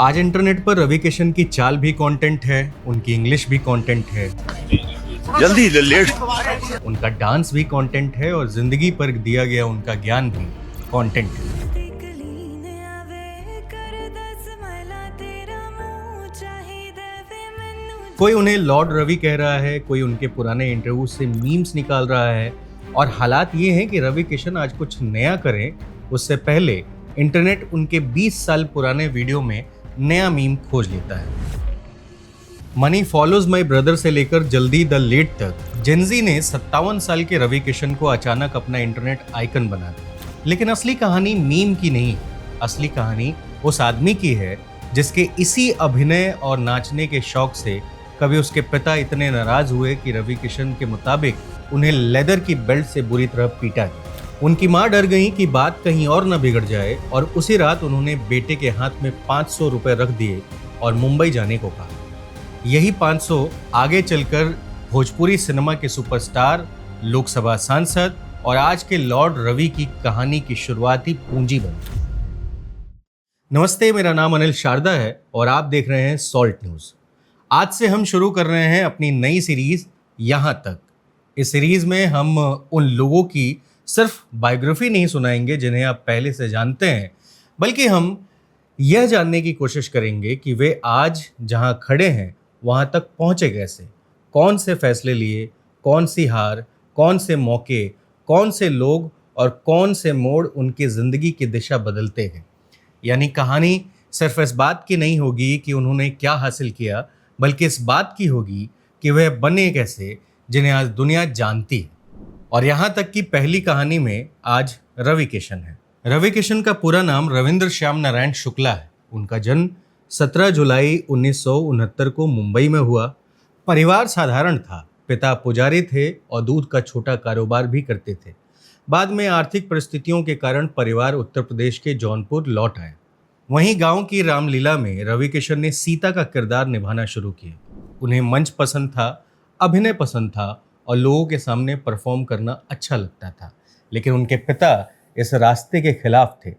आज इंटरनेट पर रवि किशन की चाल भी कंटेंट है, उनकी इंग्लिश भी कंटेंट है, जल्दी लेट उनका डांस भी कंटेंट है और जिंदगी पर दिया गया उनका ज्ञान भी कंटेंट है। कोई उन्हें लॉर्ड रवि कह रहा है, कोई उनके पुराने इंटरव्यू से मीम्स निकाल रहा है। और हालात ये हैं कि रवि किशन आज कुछ नया करें उससे पहले इंटरनेट उनके 20 साल पुराने वीडियो में नया मीम खोज लेता है। मनी फॉलोज माई ब्रदर से लेकर जल्दी द लेट तक जेंजी ने 57 साल के रवि किशन को अचानक अपना इंटरनेट आइकन बना दिया। लेकिन असली कहानी मीम की नहीं, असली कहानी उस आदमी की है जिसके इसी अभिनय और नाचने के शौक से कभी उसके पिता इतने नाराज हुए कि रवि किशन के मुताबिक उन्हें लेदर की बेल्ट से बुरी तरह पीटा गया। उनकी मां डर गई कि बात कहीं और न बिगड़ जाए और उसी रात उन्होंने बेटे के हाथ में 500 रुपए रख दिए और मुंबई जाने को कहा। यही 500 आगे चलकर भोजपुरी सिनेमा के सुपरस्टार, लोकसभा सांसद और आज के लॉर्ड रवि की कहानी की शुरुआती पूंजी बनी। नमस्ते, मेरा नाम अनिल शारदा है और आप देख रहे हैं सॉल्ट न्यूज। आज से हम शुरू कर रहे हैं अपनी नई सीरीज यहां तक। इस सीरीज में हम उन लोगों की सिर्फ बायोग्राफी नहीं सुनाएंगे जिन्हें आप पहले से जानते हैं, बल्कि हम यह जानने की कोशिश करेंगे कि वे आज जहां खड़े हैं वहां तक पहुंचे कैसे, कौन से फैसले लिए, कौन सी हार, कौन से मौके, कौन से लोग और कौन से मोड़ उनकी जिंदगी की दिशा बदलते हैं। यानी कहानी सिर्फ इस बात की नहीं होगी कि उन्होंने क्या हासिल किया, बल्कि इस बात की होगी कि वह बने कैसे जिन्हें आज दुनिया जानती है। और यहाँ तक कि पहली कहानी में आज रवि किशन है। रवि किशन का पूरा नाम रविंद्र श्याम नारायण शुक्ला है। उनका जन्म 17 जुलाई 1969 को मुंबई में हुआ। परिवार साधारण था, पिता पुजारी थे और दूध का छोटा कारोबार भी करते थे। बाद में आर्थिक परिस्थितियों के कारण परिवार उत्तर प्रदेश के जौनपुर लौट आया। वहीं गांव की रामलीला में रवि किशन ने सीता का किरदार निभाना शुरू किया। उन्हें मंच पसंद था, अभिनय पसंद था और लोगों के सामने परफॉर्म करना अच्छा लगता था। लेकिन उनके पिता इस रास्ते के खिलाफ थे।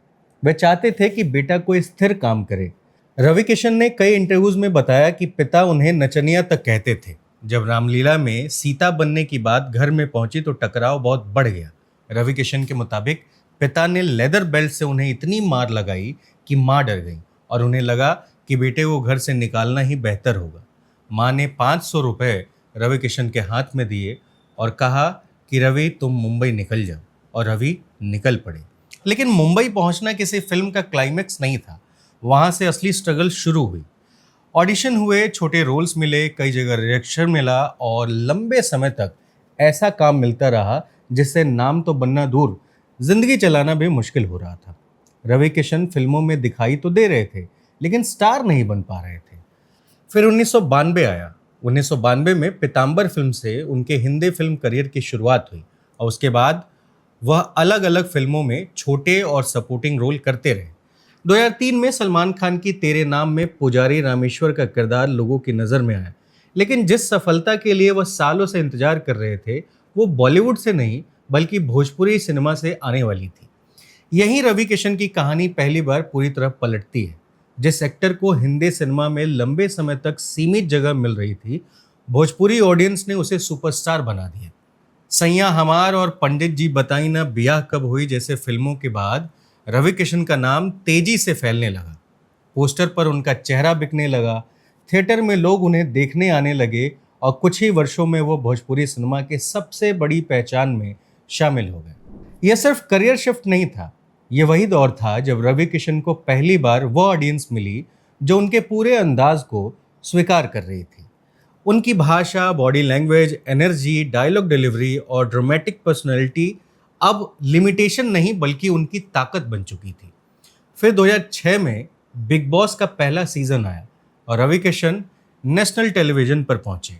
वे चाहते थे कि बेटा कोई स्थिर काम करे। रवि किशन ने कई इंटरव्यूज में बताया कि पिता उन्हें नचनिया तक कहते थे। जब रामलीला में सीता बनने की बात घर में पहुंची तो टकराव बहुत बढ़ गया। रवि किशन के मुताबिक पिता ने लेदर बेल्ट से उन्हें इतनी मार लगाई कि मां डर गई और उन्हें लगा कि बेटे को घर से निकालना ही बेहतर होगा। मां ने 500 रुपए रवि किशन के हाथ में दिए और कहा कि रवि तुम मुंबई निकल जाओ, और रवि निकल पड़े। लेकिन मुंबई पहुंचना किसी फिल्म का क्लाइमेक्स नहीं था। वहां से असली स्ट्रगल शुरू हुई। ऑडिशन हुए, छोटे रोल्स मिले, कई जगह रिजेक्शन मिला और लंबे समय तक ऐसा काम मिलता रहा जिससे नाम तो बनना दूर, जिंदगी चलाना भी मुश्किल हो रहा था। रवि किशन फिल्मों में दिखाई तो दे रहे थे, लेकिन स्टार नहीं बन पा रहे थे। फिर 1992 आया। 1992 में पीताम्बर फिल्म से उनके हिंदी फिल्म करियर की शुरुआत हुई और उसके बाद वह अलग अलग फिल्मों में छोटे और सपोर्टिंग रोल करते रहे। 2003 में सलमान खान की तेरे नाम में पुजारी रामेश्वर का किरदार लोगों की नज़र में आया। लेकिन जिस सफलता के लिए वह सालों से इंतजार कर रहे थे वो बॉलीवुड से नहीं बल्कि भोजपुरी सिनेमा से आने वाली थी। यहीं रवि किशन की कहानी पहली बार पूरी तरह पलटती है। जिस एक्टर को हिंदी सिनेमा में लंबे समय तक सीमित जगह मिल रही थी, भोजपुरी ऑडियंस ने उसे सुपरस्टार बना दिया। सैया हमार और पंडित जी बताई ना बियाह कब हुई जैसे फिल्मों के बाद रवि किशन का नाम तेजी से फैलने लगा। पोस्टर पर उनका चेहरा बिकने लगा, थिएटर में लोग उन्हें देखने आने लगे और कुछ ही वर्षों में वो भोजपुरी सिनेमा के सबसे बड़ी पहचान में शामिल हो गए। यह सिर्फ करियर शिफ्ट नहीं था, ये वही दौर था जब रवि किशन को पहली बार वो ऑडियंस मिली जो उनके पूरे अंदाज को स्वीकार कर रही थी। उनकी भाषा, body language, energy, dialogue delivery और ड्रामेटिक पर्सनैलिटी अब लिमिटेशन नहीं बल्कि उनकी ताकत बन चुकी थी। फिर 2006 में बिग बॉस का पहला सीजन आया और रवि किशन नेशनल टेलीविजन पर पहुंचे।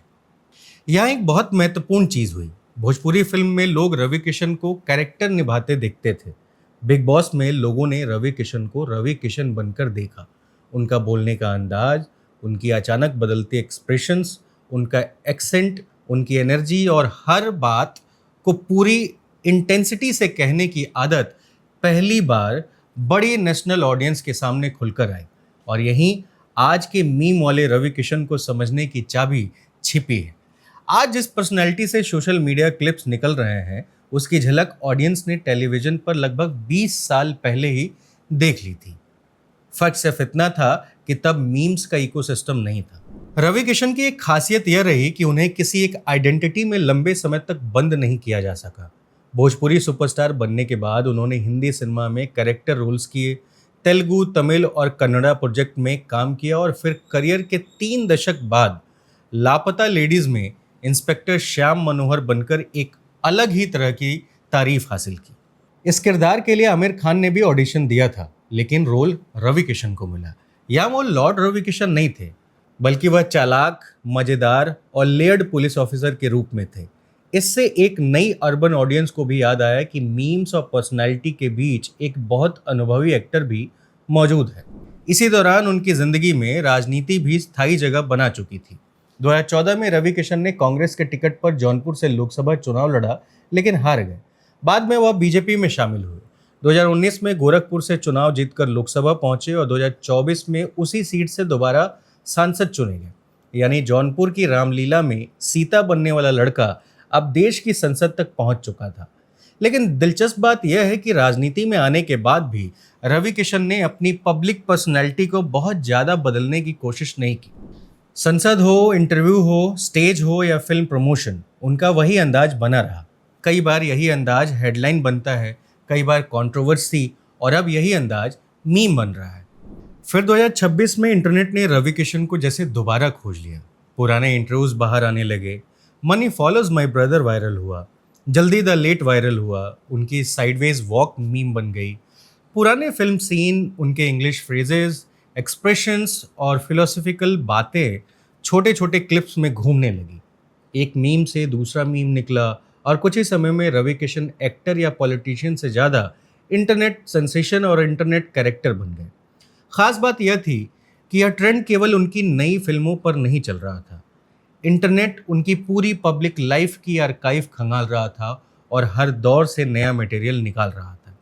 यहाँ एक बहुत महत्वपूर्ण चीज़ हुई। भोजपुरी फिल्म में लोग रवि किशन को कैरेक्टर निभाते देखते थे। बिग बॉस में लोगों ने रवि किशन को रवि किशन बनकर देखा। उनका बोलने का अंदाज, उनकी अचानक बदलते एक्सप्रेशंस, उनका एक्सेंट, उनकी एनर्जी और हर बात को पूरी इंटेंसिटी से कहने की आदत पहली बार बड़ी नेशनल ऑडियंस के सामने खुलकर आई। और यहीं आज के मीम वाले रवि किशन को समझने की चाबी छिपी है। आज जिस पर्सनैलिटी से सोशल मीडिया क्लिप्स निकल रहे हैं, उसकी झलक ऑडियंस ने टेलीविजन पर लगभग 20 साल पहले ही देख ली थी। फर्क सिर्फ इतना था कि तब मीम्स का इकोसिस्टम नहीं था। रवि किशन की एक खासियत यह रही कि उन्हें किसी एक आइडेंटिटी में लंबे समय तक बंद नहीं किया जा सका। भोजपुरी सुपरस्टार बनने के बाद उन्होंने हिंदी सिनेमा में कैरेक्टर रोल्स किए, तेलुगु, तमिल और कन्नड़ा प्रोजेक्ट में काम किया और फिर करियर के 3 दशक बाद लापता लेडीज में इंस्पेक्टर श्याम मनोहर बनकर एक अलग ही तरह की तारीफ हासिल की। इस किरदार के लिए आमिर खान ने भी ऑडिशन दिया था, लेकिन रोल रवि किशन को मिला। या वो लॉर्ड रवि किशन नहीं थे, बल्कि वह चालाक, मजेदार और लेयर्ड पुलिस ऑफिसर के रूप में थे। इससे एक नई अर्बन ऑडियंस को भी याद आया कि मीम्स और पर्सनैलिटी के बीच एक बहुत अनुभवी एक्टर भी मौजूद है। इसी दौरान उनकी जिंदगी में राजनीति भी स्थायी जगह बना चुकी थी। 2014 में रवि किशन ने कांग्रेस के टिकट पर जौनपुर से लोकसभा चुनाव लड़ा, लेकिन हार गए। बाद में वह बीजेपी में शामिल हुए। 2019 में गोरखपुर से चुनाव जीतकर लोकसभा पहुंचे और 2024 में उसी सीट से दोबारा सांसद चुने गए। यानी जौनपुर की रामलीला में सीता बनने वाला लड़का अब देश की संसद तक पहुंच चुका था। लेकिन दिलचस्प बात यह है कि राजनीति में आने के बाद भी रवि किशन ने अपनी पब्लिक पर्सनैलिटी को बहुत ज़्यादा बदलने की कोशिश नहीं की। संसद हो, इंटरव्यू हो, स्टेज हो या फिल्म प्रमोशन, उनका वही अंदाज बना रहा। कई बार यही अंदाज हेडलाइन बनता है, कई बार कंट्रोवर्सी, और अब यही अंदाज मीम बन रहा है। फिर 2026 में इंटरनेट ने रवि किशन को जैसे दोबारा खोज लिया। पुराने इंटरव्यूज बाहर आने लगे, money follows my brother viral हुआ, जल्दी द लेट वायरल हुआ, उनकी साइडवेज वॉक मीम बन गई। पुराने फिल्म सीन, उनके इंग्लिश फ्रेजेस, एक्सप्रेशंस और फिलोसफिकल बातें छोटे छोटे क्लिप्स में घूमने लगी। एक मीम से दूसरा मीम निकला और कुछ ही समय में रवि किशन एक्टर या पॉलिटिशियन से ज़्यादा इंटरनेट सेंसेशन और इंटरनेट कैरेक्टर बन गए। खास बात यह थी कि यह ट्रेंड केवल उनकी नई फिल्मों पर नहीं चल रहा था। इंटरनेट उनकी पूरी पब्लिक लाइफ की आर्काइव खंगाल रहा था और हर दौर से नया मटेरियल निकाल रहा था।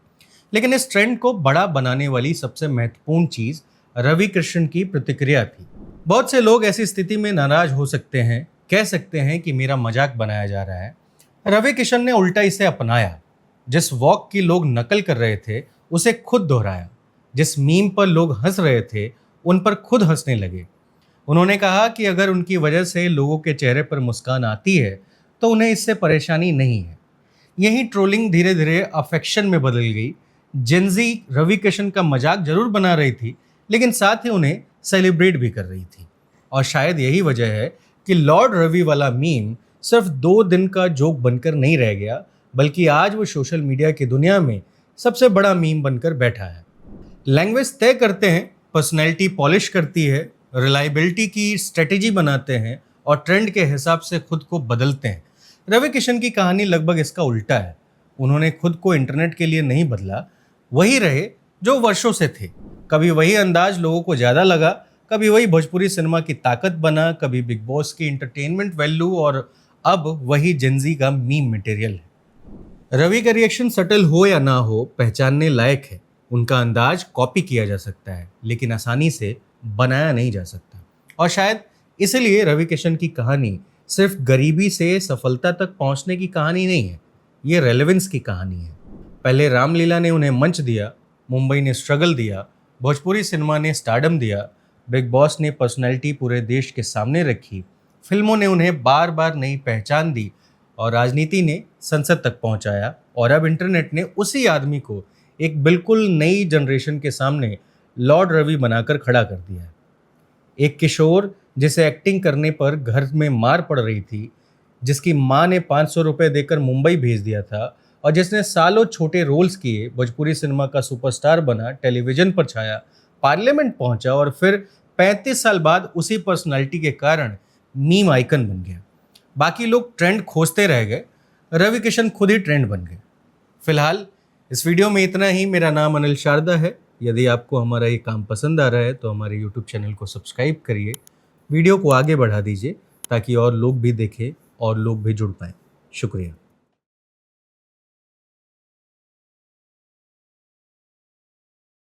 लेकिन इस ट्रेंड को बड़ा बनाने वाली सबसे महत्वपूर्ण चीज़ रवि किशन की प्रतिक्रिया थी। बहुत से लोग ऐसी स्थिति में नाराज हो सकते हैं, कह सकते हैं कि मेरा मजाक बनाया जा रहा है। रवि किशन ने उल्टा इसे अपनाया। जिस वॉक की लोग नकल कर रहे थे, उसे खुद दोहराया। जिस मीम पर लोग हंस रहे थे, उन पर खुद हंसने लगे। उन्होंने कहा कि अगर उनकी वजह से लोगों के चेहरे पर मुस्कान आती है, तो उन्हें इससे परेशानी नहीं है। यही ट्रोलिंग धीरे धीरे अफेक्शन में बदल गई। जेनजी रवि किशन का मजाक जरूर बना रही थी, लेकिन साथ ही उन्हें सेलिब्रेट भी कर रही थी। और शायद यही वजह है कि लॉर्ड रवि वाला मीम सिर्फ 2 दिन का जोक बनकर नहीं रह गया, बल्कि आज वो सोशल मीडिया की दुनिया में सबसे बड़ा मीम बनकर बैठा है। लैंग्वेज तय करते हैं, पर्सनैलिटी पॉलिश करती है, रिलायबिलिटी की स्ट्रेटेजी बनाते हैं और ट्रेंड के हिसाब से खुद को बदलते हैं। रवि किशन की कहानी लगभग इसका उल्टा है। उन्होंने खुद को इंटरनेट के लिए नहीं बदला, वही रहे जो वर्षों से थे। कभी वही अंदाज लोगों को ज़्यादा लगा, कभी वही भोजपुरी सिनेमा की ताकत बना, कभी बिग बॉस की इंटरटेनमेंट वैल्यू, और अब वही जेनजी का मीम मटेरियल है। रवि का रिएक्शन सटल हो या ना हो, पहचानने लायक है। उनका अंदाज कॉपी किया जा सकता है, लेकिन आसानी से बनाया नहीं जा सकता। और शायद इसलिए रवि किशन की कहानी सिर्फ गरीबी से सफलता तक पहुंचने की कहानी नहीं है, ये रेलेवेंस की कहानी है। पहले रामलीला ने उन्हें मंच दिया, मुंबई ने स्ट्रगल दिया, भोजपुरी सिनेमा ने स्टारडम दिया, बिग बॉस ने पर्सनैलिटी पूरे देश के सामने रखी, फिल्मों ने उन्हें बार बार नई पहचान दी और राजनीति ने संसद तक पहुंचाया। और अब इंटरनेट ने उसी आदमी को एक बिल्कुल नई जनरेशन के सामने लॉर्ड रवि बनाकर खड़ा कर दिया है। एक किशोर जिसे एक्टिंग करने पर घर में मार पड़ रही थी, जिसकी माँ ने 500 रुपये देकर मुंबई भेज दिया था और जिसने सालों छोटे रोल्स किए, भोजपुरी सिनेमा का सुपरस्टार बना, टेलीविजन पर छाया, पार्लियामेंट पहुंचा और फिर 35 साल बाद उसी पर्सनालिटी के कारण मीम आइकन बन गया। बाकी लोग ट्रेंड खोजते रह गए, रवि किशन खुद ही ट्रेंड बन गए। फिलहाल इस वीडियो में इतना ही। मेरा नाम अनिल शारदा है। यदि आपको हमारा ये काम पसंद आ रहा है तो हमारे यूट्यूब चैनल को सब्सक्राइब करिए, वीडियो को आगे बढ़ा दीजिए ताकि और लोग भी देखें और लोग भी जुड़ पाएँ। शुक्रिया।